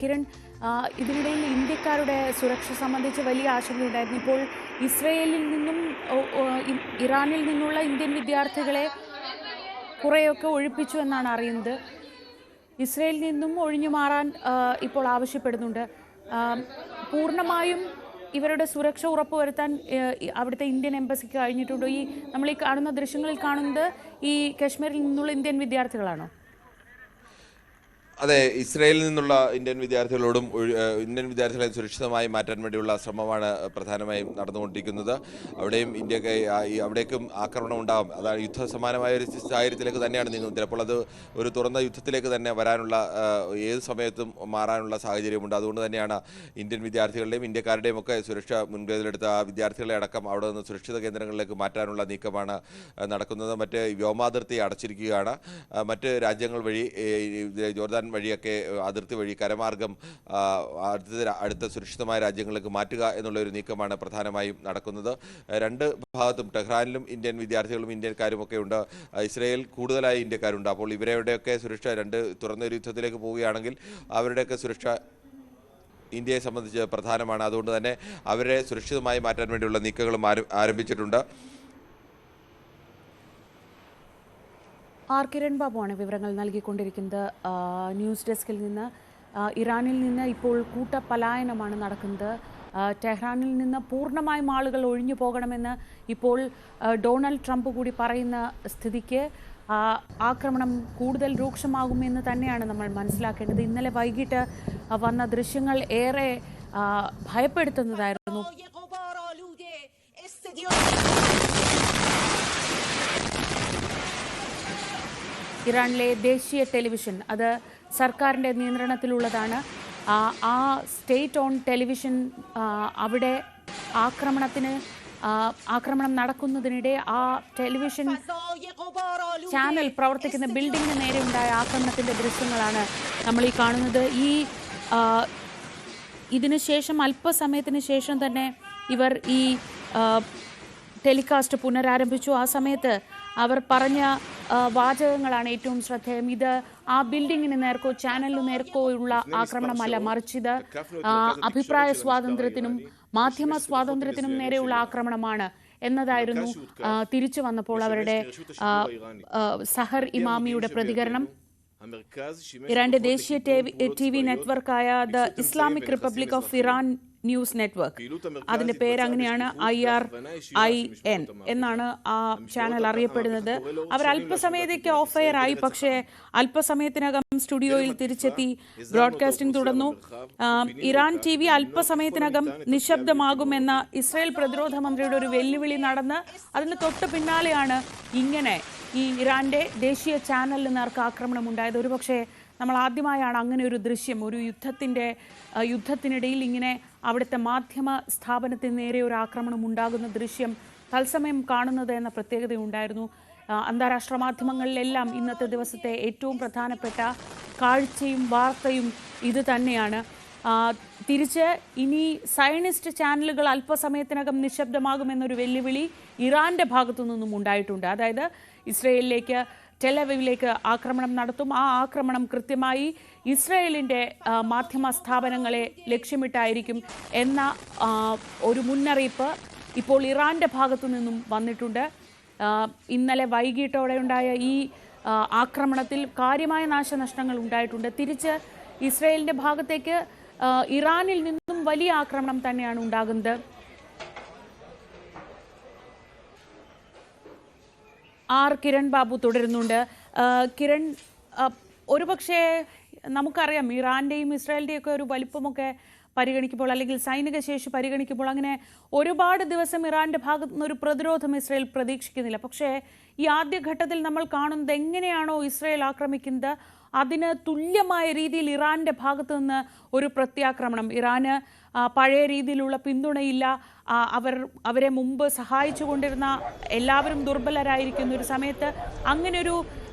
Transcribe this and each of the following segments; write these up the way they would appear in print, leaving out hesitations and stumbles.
കിരൺ, ഇതിനിടയിൽ ഇന്ത്യക്കാരുടെ സുരക്ഷ സംബന്ധിച്ച് വലിയ ആശങ്കയുണ്ടായിരുന്നു. ഇപ്പോൾ ഇസ്രയേലിൽ നിന്നും ഇറാനിൽ നിന്നുള്ള ഇന്ത്യൻ വിദ്യാർത്ഥികളെ കുറേയൊക്കെ ഒഴിപ്പിച്ചു എന്നാണ് അറിയുന്നത്. ഇസ്രയേലിൽ നിന്നും ഒഴിഞ്ഞു മാറാൻ ഇപ്പോൾ ആവശ്യപ്പെടുന്നുണ്ട്. പൂർണ്ണമായും ഇവരുടെ സുരക്ഷ ഉറപ്പുവരുത്താൻ അവിടുത്തെ ഇന്ത്യൻ എംബസിക്ക് കഴിഞ്ഞിട്ടുണ്ടോ? നമ്മൾ ഈ കാണുന്ന ദൃശ്യങ്ങളിൽ കാണുന്നത് ഈ കശ്മീരിൽ നിന്നുള്ള ഇന്ത്യൻ വിദ്യാർത്ഥികളാണോ? അതെ, ഇസ്രായേലിൽ നിന്നുള്ള ഇന്ത്യൻ വിദ്യാർത്ഥികളെ സുരക്ഷിതമായി മാറ്റാൻ വേണ്ടിയുള്ള ശ്രമമാണ് പ്രധാനമായും നടന്നുകൊണ്ടിരിക്കുന്നത്. അവിടേക്കും ആക്രമണം ഉണ്ടാകും. അതാണ് യുദ്ധസമാനമായ ഒരു സാഹചര്യത്തിലേക്ക് തന്നെയാണ് നീങ്ങുന്നത്. ചിലപ്പോൾ അത് ഒരു തുറന്ന യുദ്ധത്തിലേക്ക് തന്നെ വരാനുള്ള ഏത് സമയത്തും മാറാനുള്ള സാഹചര്യമുണ്ട്. അതുകൊണ്ട് തന്നെയാണ് ഇന്ത്യൻ വിദ്യാർത്ഥികളുടെയും ഇന്ത്യക്കാരുടെയും ഒക്കെ സുരക്ഷ മുൻകരുതലെടുത്ത ആ വിദ്യാർത്ഥികളെ അടക്കം അവിടെ നിന്ന് സുരക്ഷിത കേന്ദ്രങ്ങളിലേക്ക് മാറ്റാനുള്ള നീക്കമാണ് നടക്കുന്നത്. മറ്റ് വ്യോമാതിർത്തി അടച്ചിരിക്കുകയാണ്. മറ്റ് രാജ്യങ്ങൾ വഴി ജോർദാൻ വഴിയൊക്കെ അതിർത്തി വഴി കരമാർഗം അടുത്ത സുരക്ഷിതമായ രാജ്യങ്ങളിലേക്ക് മാറ്റുക എന്നുള്ള ഒരു നീക്കമാണ് പ്രധാനമായും നടക്കുന്നത്. രണ്ട് ഭാഗത്തും ടെഹ്റാനിലും ഇന്ത്യൻ വിദ്യാർത്ഥികളും ഇന്ത്യക്കാരും ഒക്കെ ഉണ്ട്. ഇസ്രായേൽ കൂടുതലായി ഇന്ത്യക്കാരുണ്ട്. അപ്പോൾ ഇവരുടെയൊക്കെ സുരക്ഷ തുറന്നൊരു യുദ്ധത്തിലേക്ക് പോവുകയാണെങ്കിൽ അവരുടെയൊക്കെ സുരക്ഷ ഇന്ത്യയെ സംബന്ധിച്ച് പ്രധാനമാണ്. അതുകൊണ്ട് തന്നെ അവരെ സുരക്ഷിതമായി മാറ്റാൻ വേണ്ടിയുള്ള നീക്കങ്ങളും ആരംഭിച്ചിട്ടുണ്ട്. കിരൺ ബാബുവാണ് വിവരങ്ങൾ നൽകിക്കൊണ്ടിരിക്കുന്നത്. ന്യൂസ് ഡെസ്കിൽ നിന്ന്. ഇറാനിൽ നിന്ന് ഇപ്പോൾ കൂട്ടപലായനമാണ് നടക്കുന്നത്. ടെഹ്റാനിൽ നിന്ന് പൂർണ്ണമായും ആളുകൾ ഒഴിഞ്ഞു പോകണമെന്ന് ഇപ്പോൾ ഡൊണാൾഡ് ട്രംപ് കൂടി പറയുന്ന സ്ഥിതിക്ക് ആക്രമണം കൂടുതൽ രൂക്ഷമാകുമെന്ന് തന്നെയാണ് നമ്മൾ മനസ്സിലാക്കേണ്ടത്. ഇന്നലെ വൈകിട്ട് വന്ന ദൃശ്യങ്ങൾ ഏറെ ഭയപ്പെടുത്തുന്നതായിരുന്നു. ഇറാനിലെ ദേശീയ ടെലിവിഷൻ, അത് സർക്കാരിൻ്റെ നിയന്ത്രണത്തിലുള്ളതാണ്. ആ സ്റ്റേറ്റ് ഓൺ ടെലിവിഷൻ അവിടെ ആക്രമണം നടക്കുന്നതിനിടെ ആ ടെലിവിഷൻ ചാനൽ പ്രവർത്തിക്കുന്ന ബിൽഡിങ്ങിന് നേരെ ഉണ്ടായ ആക്രമണത്തിൻ്റെ ദൃശ്യങ്ങളാണ് നമ്മൾ ഈ കാണുന്നത്. ഇതിനുശേഷം അല്പസമയത്തിന് ശേഷം തന്നെ ഇവർ ഈ ടെലികാസ്റ്റ് പുനരാരംഭിച്ചു. ആ സമയത്ത് അവർ പറഞ്ഞ വാചകങ്ങളാണ് ഏറ്റവും ശ്രദ്ധേയം. ഇത് ആ ബിൽഡിങ്ങിന് നേർക്കോ ചാനലിന് നേർക്കോ ഉള്ള ആക്രമണമല്ല, മറിച്ച് ഇത് അഭിപ്രായ സ്വാതന്ത്ര്യത്തിനും മാധ്യമ സ്വാതന്ത്ര്യത്തിനും നേരെയുള്ള ആക്രമണമാണ് എന്നതായിരുന്നു തിരിച്ചു വന്നപ്പോൾ അവരുടെ സഹർ ഇമാമിയുടെ പ്രതികരണം. ഇറാന്റെ ദേശീയ TV നെറ്റ്വർക്കായ the Islamic Republic of Iran news network, അതിന്റെ പേര് അങ്ങനെയാണ്, IRIN എന്നാണ് ആ ചാനൽ അറിയപ്പെടുന്നത്. അവർ അല്പസമയത്തേക്ക് ഓഫ് എയർ ആയി, പക്ഷേ അല്പസമയത്തിനകം സ്റ്റുഡിയോയിൽ തിരിച്ചെത്തി ബ്രോഡ്കാസ്റ്റിംഗ് തുടർന്നു. ഇറാൻ TV അല്പസമയത്തിനകം നിശബ്ദമാകുമെന്ന ഇസ്രായേൽ പ്രതിരോധ മന്ത്രിയുടെ ഒരു വെല്ലുവിളി നടന്ന് അതിന് തൊട്ട് പിന്നാലെയാണ് ഇങ്ങനെ ഈ ഇറാന്റെ ദേശീയ ചാനലിന് നേർക്ക് ആക്രമണം ഉണ്ടായത്. ഒരുപക്ഷെ നമ്മൾ ആദ്യമായാണ് അങ്ങനെ ഒരു ദൃശ്യം, ഒരു യുദ്ധത്തിനിടയിൽ ഇങ്ങനെ അവിടുത്തെ മാധ്യമ സ്ഥാപനത്തിന് നേരെ ഒരു ആക്രമണം ഉണ്ടാകുന്ന ദൃശ്യം തത്സമയം കാണുന്നത് എന്ന പ്രത്യേകതയുണ്ടായിരുന്നു. അന്താരാഷ്ട്ര മാധ്യമങ്ങളിലെല്ലാം ഇന്നത്തെ ദിവസത്തെ ഏറ്റവും പ്രധാനപ്പെട്ട കാഴ്ചയും വാർത്തയും ഇത് തന്നെയാണ്. തിരിച്ച് ഇനി സയനിസ്റ്റ് ചാനലുകൾ അല്പസമയത്തിനകം നിശബ്ദമാകുമെന്നൊരു വെല്ലുവിളി ഇറാന്റെ ഭാഗത്തു നിന്നും ഉണ്ടായിട്ടുണ്ട്. അതായത് ഇസ്രയേലിലേക്ക്, ടെലവീവിലേക്ക് ആക്രമണം നടത്തും. ആ ആക്രമണം കൃത്യമായി ഇസ്രയേലിൻ്റെ മാധ്യമ സ്ഥാപനങ്ങളെ ലക്ഷ്യമിട്ടായിരിക്കും എന്ന ഒരു മുന്നറിയിപ്പ് ഇപ്പോൾ ഇറാന്റെ ഭാഗത്തു നിന്നും വന്നിട്ടുണ്ട്. ഇന്നലെ വൈകിട്ടോടെ ഉണ്ടായ ഈ ആക്രമണത്തിൽ കാര്യമായ നാശനഷ്ടങ്ങൾ ഉണ്ടായിട്ടുണ്ട്. തിരിച്ച് ഇസ്രയേലിൻ്റെ ഭാഗത്തേക്ക് ഇറാനിൽ നിന്നും വലിയ ആക്രമണം തന്നെയാണ് ഉണ്ടാകുന്നത്. കിരൺ ബാബു തുടരുന്നുണ്ട്. കിരൺ, ഒരുപക്ഷെ നമുക്കറിയാം ഇറാന്റെയും ഇസ്രായേലിൻ്റെയും ഒക്കെ ഒരു വലിപ്പമൊക്കെ പരിഗണിക്കുമ്പോൾ, അല്ലെങ്കിൽ സൈനിക ശേഷി പരിഗണിക്കുമ്പോൾ, അങ്ങനെ ഒരുപാട് ദിവസം ഇറാന്റെ ഭാഗത്തു നിന്ന് ഒരു പ്രതിരോധം ഇസ്രായേൽ പ്രതീക്ഷിക്കുന്നില്ല. പക്ഷേ ഈ ആദ്യഘട്ടത്തിൽ നമ്മൾ കാണുന്നത് എങ്ങനെയാണോ ഇസ്രായേൽ ആക്രമിക്കുന്നത് അതിന് തുല്യമായ രീതിയിൽ ഇറാന്റെ ഭാഗത്തു നിന്ന് ഒരു പ്രത്യാക്രമണം. ഇറാന് പഴയ രീതിയിലുള്ള പിന്തുണയില്ല. അവരെ മുമ്പ് സഹായിച്ചു കൊണ്ടിരുന്ന എല്ലാവരും ദുർബലരായിരിക്കുന്ന ഒരു സമയത്ത് അങ്ങനെയൊരു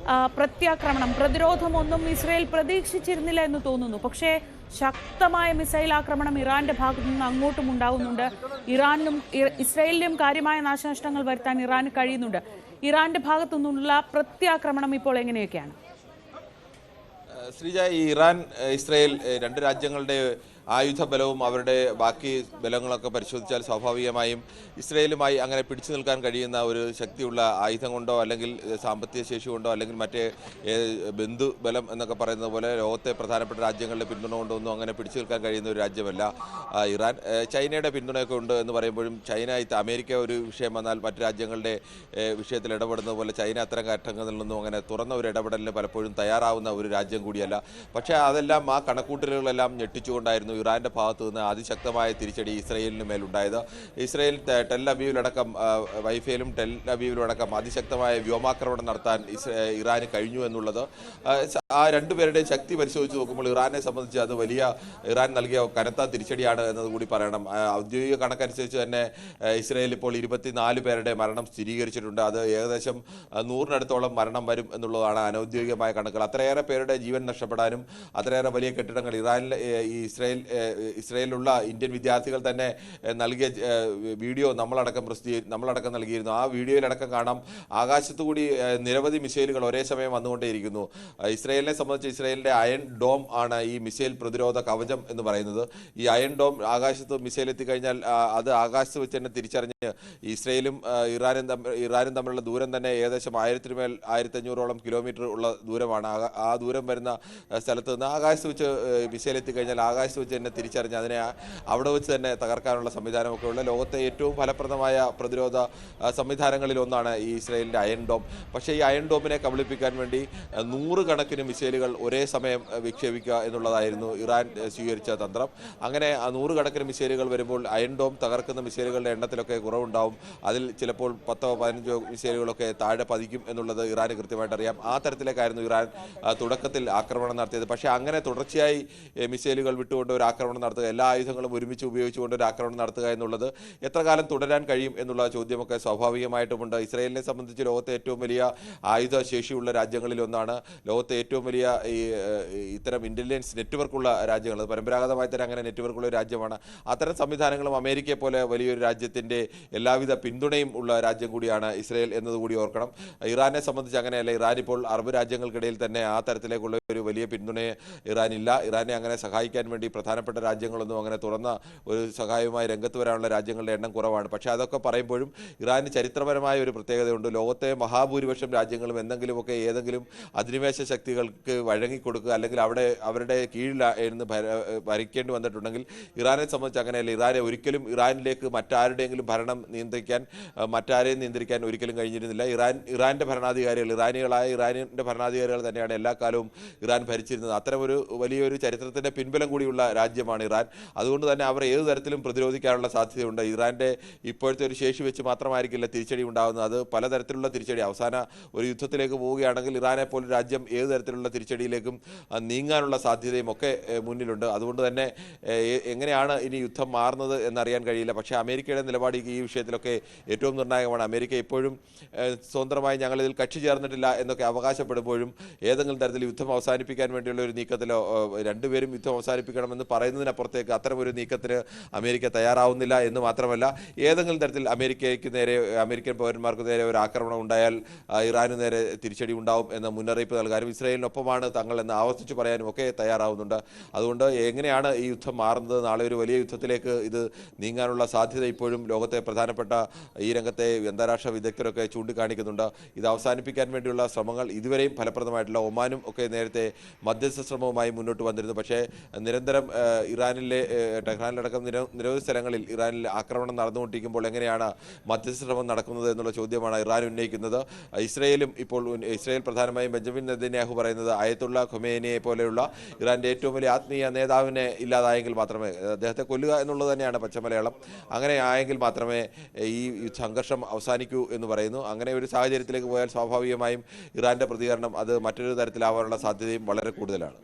പ്രത്യാക്രമണം, പ്രതിരോധമൊന്നും ഇസ്രായേൽ പ്രതീക്ഷിച്ചിരുന്നില്ല എന്ന് തോന്നുന്നു. പക്ഷേ ശക്തമായ മിസൈൽ ആക്രമണം ഇറാന്റെ ഭാഗത്തു നിന്ന് അങ്ങോട്ടും ഉണ്ടാകുന്നുണ്ട്. ഇറാനിലും ഇസ്രായേലിലും കാര്യമായ നാശനഷ്ടങ്ങൾ വരുത്താൻ ഇറാന് കഴിയുന്നുണ്ട്. ഇറാന്റെ ഭാഗത്തു നിന്നുള്ള പ്രത്യാക്രമണം ഇപ്പോൾ എങ്ങനെയൊക്കെയാണ്? ശ്രീജ, ഈ ഇറാൻ ഇസ്രായേൽ രണ്ട് രാജ്യങ്ങളുടെ ആയുധ ബലവും അവരുടെ ബാക്കി ബലങ്ങളൊക്കെ പരിശോധിച്ചാൽ സ്വാഭാവികമായും ഇസ്രായേലുമായി അങ്ങനെ പിടിച്ചു നിൽക്കാൻ കഴിയുന്ന ഒരു ശക്തിയുള്ള ആയുധം കൊണ്ടോ അല്ലെങ്കിൽ സാമ്പത്തിക ശേഷി കൊണ്ടോ അല്ലെങ്കിൽ മറ്റേ ബന്ധു ബലം എന്നൊക്കെ പറയുന്നത് പോലെ ലോകത്തെ പ്രധാനപ്പെട്ട രാജ്യങ്ങളുടെ പിന്തുണ കൊണ്ടൊന്നും അങ്ങനെ പിടിച്ചു നിൽക്കാൻ കഴിയുന്ന ഒരു രാജ്യമല്ല ഇറാൻ. ചൈനയുടെ പിന്തുണയൊക്കെ ഉണ്ട് എന്ന് പറയുമ്പോഴും ചൈന അമേരിക്ക ഒരു വിഷയം വന്നാൽ മറ്റു രാജ്യങ്ങളുടെ വിഷയത്തിൽ ഇടപെടുന്നത് പോലെ ചൈന അത്തരം ഘട്ടങ്ങളിൽ നിന്നും അങ്ങനെ തുറന്ന ഒരു ഇടപെടലിന് പലപ്പോഴും തയ്യാറാവുന്ന ഒരു രാജ്യം കൂടിയല്ല. പക്ഷേ അതെല്ലാം ആ കണക്കൂട്ടലുകളെല്ലാം ഞെട്ടിച്ചുകൊണ്ടായിരുന്നു ഇറാന്റെ ഭാഗത്തു നിന്ന് അതിശക്തമായ തിരിച്ചടി ഇസ്രായേലിന് മേലുണ്ടായത്. ഇസ്രായേൽ ടെൽ അവീവിലടക്കം വൈഫയിലും ടെൽ അവീവിലടക്കം അതിശക്തമായ വ്യോമാക്രമണം നടത്താൻ ഇറാന് കഴിഞ്ഞു എന്നുള്ളത് ആ രണ്ടുപേരുടെയും ശക്തി പരിശോധിച്ച് നോക്കുമ്പോൾ ഇറാനെ സംബന്ധിച്ച് അത് ഇറാൻ നൽകിയ കനത്ത തിരിച്ചടിയാണ് എന്നത് കൂടി പറയണം. ഔദ്യോഗിക കണക്കനുസരിച്ച് തന്നെ ഇസ്രായേൽ ഇപ്പോൾ 24 പേരുടെ മരണം സ്ഥിരീകരിച്ചിട്ടുണ്ട്. അത് ഏകദേശം 100-നടുത്തോളം മരണം വരും എന്നുള്ളതാണ് അനൗദ്യോഗികമായ കണക്കുകൾ. അത്രയേറെ പേരുടെ ജീവൻ നഷ്ടപ്പെടാനും അത്രയേറെ വലിയ കെട്ടിടങ്ങൾ ഇസ്രായേലിലുള്ള ഇന്ത്യൻ വിദ്യാർത്ഥികൾ തന്നെ നൽകിയ വീഡിയോ നമ്മളടക്കം നൽകിയിരുന്നു. ആ വീഡിയോയിലടക്കം കാണാം ആകാശത്തുകൂടി നിരവധി മിസൈലുകൾ ഒരേ സമയം വന്നുകൊണ്ടേയിരിക്കുന്നു. ഇസ്രായേലിനെ സംബന്ധിച്ച് ഇസ്രായേലിന്റെ അയൺ ഡോം ആണ് ഈ മിസൈൽ പ്രതിരോധ കവചം എന്ന് പറയുന്നത്. ഈ അയൺ ഡോം ആകാശത്ത് മിസൈൽ എത്തിക്കഴിഞ്ഞാൽ അത് ആകാശത്ത് വെച്ച് തന്നെ തിരിച്ചറിഞ്ഞ് ഇസ്രായേലും ഇറാനും തമ്മിലുള്ള ദൂരം തന്നെ ഏകദേശം 1500-ഓളം കിലോമീറ്റർ ഉള്ള ദൂരമാണ്. ആ ദൂരം വരുന്ന സ്ഥലത്ത് നിന്ന് ആകാശത്ത് വെച്ച് മിസൈൽ എത്തിക്കഴിഞ്ഞാൽ ആകാശത്ത് വെച്ച് തന്നെ തിരിച്ചറിഞ്ഞ് അതിനെ അവിടെ വെച്ച് തന്നെ തകർക്കാനുള്ള സംവിധാനമൊക്കെ ഉള്ള ലോകത്തെ ഏറ്റവും ഫലപ്രദമായ പ്രതിരോധ സംവിധാനങ്ങളിൽ ഒന്നാണ് ഈ ഇസ്രായേലിൻ്റെ അയൺ ഡോം. പക്ഷേ ഈ അയൺ ഡോമിനെ കബളിപ്പിക്കാൻ വേണ്ടി 100 കണക്കിന് മിസൈലുകൾ ഒരേ സമയം വിക്ഷേപിക്കുക എന്നുള്ളതായിരുന്നു ഇറാൻ സ്വീകരിച്ച തന്ത്രം. അങ്ങനെ 100 കണക്കിന് മിസൈലുകൾ വരുമ്പോൾ അയൺ ഡോം തകർക്കുന്ന മിസൈലുകളുടെ എണ്ണത്തിലൊക്കെ കുറവുണ്ടാവും. അതിൽ ചിലപ്പോൾ 10-15 മിസൈലുകളൊക്കെ താഴെ പതിക്കും എന്നുള്ളത് ഇറാന് കൃത്യമായിട്ട് അറിയാം. ആ തരത്തിലേക്കായിരുന്നു ഇറാൻ തുടക്കത്തിൽ ആക്രമണം നടത്തിയത്. പക്ഷേ അങ്ങനെ തുടർച്ചയായി മിസൈലുകൾ വിട്ടുകൊണ്ട് ഒരു ആക്രമണം നടത്തുക, എല്ലാ ആയുധങ്ങളും ഒരുമിച്ച് ഉപയോഗിച്ചുകൊണ്ട് ഒരു ആക്രമണം നടത്തുക എന്നുള്ളത് എത്ര കാലം തുടരാൻ കഴിയും എന്നുള്ള ചോദ്യമൊക്കെ സ്വാഭാവികമായിട്ടുമുണ്ട്. ഇസ്രായേലിനെ സംബന്ധിച്ച് ലോകത്തെ ഏറ്റവും വലിയ ആയുധ ശേഷിയുള്ള രാജ്യങ്ങളിലൊന്നാണ്. ലോകത്തെ ഏറ്റവും വലിയ ഇത്തരം ഇന്റലിജൻസ് നെറ്റ്വർക്കുള്ള രാജ്യങ്ങൾ, പരമ്പരാഗതമായി തന്നെ അങ്ങനെ നെറ്റ്വർക്കുള്ള രാജ്യമാണ്. അത്തരം സംവിധാനങ്ങളും അമേരിക്കയെ പോലെ വലിയൊരു രാജ്യത്തിൻ്റെ എല്ലാവിധ പിന്തുണയും ഉള്ള രാജ്യം കൂടിയാണ് ഇസ്രായേൽ എന്നതുകൂടി ഓർക്കണം. ഇറാനെ സംബന്ധിച്ച് അങ്ങനെയല്ല. ഇറാൻ ഇപ്പോൾ അറബ് രാജ്യങ്ങൾക്കിടയിൽ തന്നെ ആ തരത്തിലേക്കുള്ള ഒരു വലിയ പിന്തുണയെ ഇറാനില്ല. ഇറാനെ അങ്ങനെ സഹായിക്കാൻ വേണ്ടി പ്രധാനപ്പെട്ട രാജ്യങ്ങളൊന്നും അങ്ങനെ തുറന്ന ഒരു സഹായവുമായി രംഗത്ത് വരാനുള്ള രാജ്യങ്ങളുടെ എണ്ണം കുറവാണ്. പക്ഷേ അതൊക്കെ പറയുമ്പോഴും ഇറാന് ചരിത്രപരമായ ഒരു പ്രത്യേകതയുണ്ട്. ലോകത്തെ മഹാഭൂരിപക്ഷം രാജ്യങ്ങളും ഏതെങ്കിലും അധിനിവേശ ശക്തികൾക്ക് വഴങ്ങിക്കൊടുക്കുക അല്ലെങ്കിൽ അവരുടെ കീഴിൽ ഭരിക്കേണ്ടി വന്നിട്ടുണ്ടെങ്കിൽ ഇറാനെ സംബന്ധിച്ച് അങ്ങനെയല്ല. ഇറാനിലേക്ക് മറ്റാരുടെയെങ്കിലും ഭരണം മറ്റാരെയും നിയന്ത്രിക്കാൻ ഒരിക്കലും കഴിഞ്ഞിരുന്നില്ല. ഇറാന്റെ ഭരണാധികാരികൾ, ഇറാനിന്റെ ഭരണാധികാരികൾ തന്നെയാണ് എല്ലാ കാലവും ഇറാൻ ഭരിച്ചിരുന്നത്. അത്തരമൊരു വലിയൊരു ചരിത്രത്തിന്റെ പിൻബലം കൂടിയുള്ള രാജ്യമാണ് ഇറാൻ. അതുകൊണ്ട് തന്നെ അവർ ഏതു തരത്തിലും പ്രതിരോധിക്കാനുള്ള സാധ്യതയുണ്ട്. ഇറാന്റെ ഇപ്പോഴത്തെ ഒരു ശേഷി വെച്ച് മാത്രമായിരിക്കില്ല തിരിച്ചടി ഉണ്ടാകുന്നത്. അത് പലതരത്തിലുള്ള തിരിച്ചടി, അവസാന ഒരു യുദ്ധത്തിലേക്ക് പോവുകയാണെങ്കിൽ ഇറാനെ പോലൊരു രാജ്യം ഏതു തരത്തിലുള്ള തിരിച്ചടിയിലേക്കും നീങ്ങാനുള്ള സാധ്യതയും ഒക്കെ മുന്നിലുണ്ട്. അതുകൊണ്ട് തന്നെ എങ്ങനെയാണ് ഇനി യുദ്ധം മാറുന്നത് എന്നറിയാൻ കഴിയില്ല. പക്ഷേ അമേരിക്കയുടെ നിലപാട് ഈ വിഷയത്തിലൊക്കെ ഏറ്റവും നിർണായകമാണ്. അമേരിക്ക ഇപ്പോഴും സ്വതന്ത്രമായി ഞങ്ങളിതിൽ കക്ഷി ചേർന്നിട്ടില്ല എന്നൊക്കെ അവകാശപ്പെടുമ്പോഴും ഏതെങ്കിലും തരത്തിൽ യുദ്ധം അവസാനിപ്പിക്കാൻ വേണ്ടിയുള്ള ഒരു നീക്കത്തിലോ രണ്ടുപേരും യുദ്ധം അവസാനിപ്പിക്കണമെന്ന് പറയുന്നതിനപ്പുറത്തേക്ക് അത്തരമൊരു നീക്കത്തിന് അമേരിക്ക തയ്യാറാവുന്നില്ല എന്ന് മാത്രമല്ല, ഏതെങ്കിലും തരത്തിൽ അമേരിക്കൻ പൗരന്മാർക്ക് നേരെ ഒരു ആക്രമണം ഉണ്ടായാൽ ഇറാനു നേരെ തിരിച്ചടി ഉണ്ടാവും എന്ന മുന്നറിയിപ്പ് നൽകാനും ഇസ്രായേലിനൊപ്പമാണ് തങ്ങൾ എന്ന് ആവർത്തിച്ച് പറയാനും ഒക്കെ തയ്യാറാവുന്നുണ്ട്. അതുകൊണ്ട് എങ്ങനെയാണ് ഈ യുദ്ധം മാറുന്നത്, നാളെ ഒരു വലിയ യുദ്ധത്തിലേക്ക് ഇത് നീങ്ങാനുള്ള സാധ്യത ഇപ്പോഴും ലോകത്തെ പ്രധാനപ്പെട്ട ഈ രംഗത്തെ അന്താരാഷ്ട്ര വിദഗ്ധരൊക്കെ ചൂണ്ടിക്കാണിക്കുന്നുണ്ട്. ഇത് അവസാനിപ്പിക്കാൻ വേണ്ടിയുള്ള ശ്രമങ്ങൾ ഇതുവരെയും ഫലപ്രദമായിട്ടില്ല. ഒമാനും ഒക്കെ നേരത്തെ മധ്യസ്ഥ ശ്രമവുമായി മുന്നോട്ട് വന്നിരുന്നു. പക്ഷേ നിരന്തരം ടെഹ്റാനിലടക്കം നിരവധി സ്ഥലങ്ങളിൽ ഇറാനിൽ ആക്രമണം നടന്നുകൊണ്ടിരിക്കുമ്പോൾ എങ്ങനെയാണ് മധ്യസ്ഥ ശ്രമം നടക്കുന്നത് എന്നുള്ള ചോദ്യമാണ് ഇറാൻ ഉന്നയിക്കുന്നത്. ഇസ്രായേൽ പ്രധാനമായും ബെഞ്ചമിൻ നെതന്യാഹു പറയുന്നത് അയത്തുള്ള ഖൊമേനിയെ പോലെയുള്ള ഇറാന്റെ ഏറ്റവും വലിയ ആത്മീയ നേതാവിനെ ഇല്ലാതായെങ്കിൽ മാത്രമേ, അദ്ദേഹത്തെ കൊല്ലുക എന്നുള്ളത് തന്നെയാണ് പച്ചമലയാളം, അങ്ങനെ ആയെങ്കിൽ മാത്രമേ ഈ സംഘർഷം അവസാനിക്കൂ എന്ന് പറയുന്നു. അങ്ങനെ ഒരു സാഹചര്യത്തിലേക്ക് പോയാൽ സ്വാഭാവികമായും ഇറാന്റെ പ്രതികരണം അത് മറ്റൊരു തരത്തിലാവാനുള്ള സാധ്യതയും വളരെ കൂടുതലാണ്.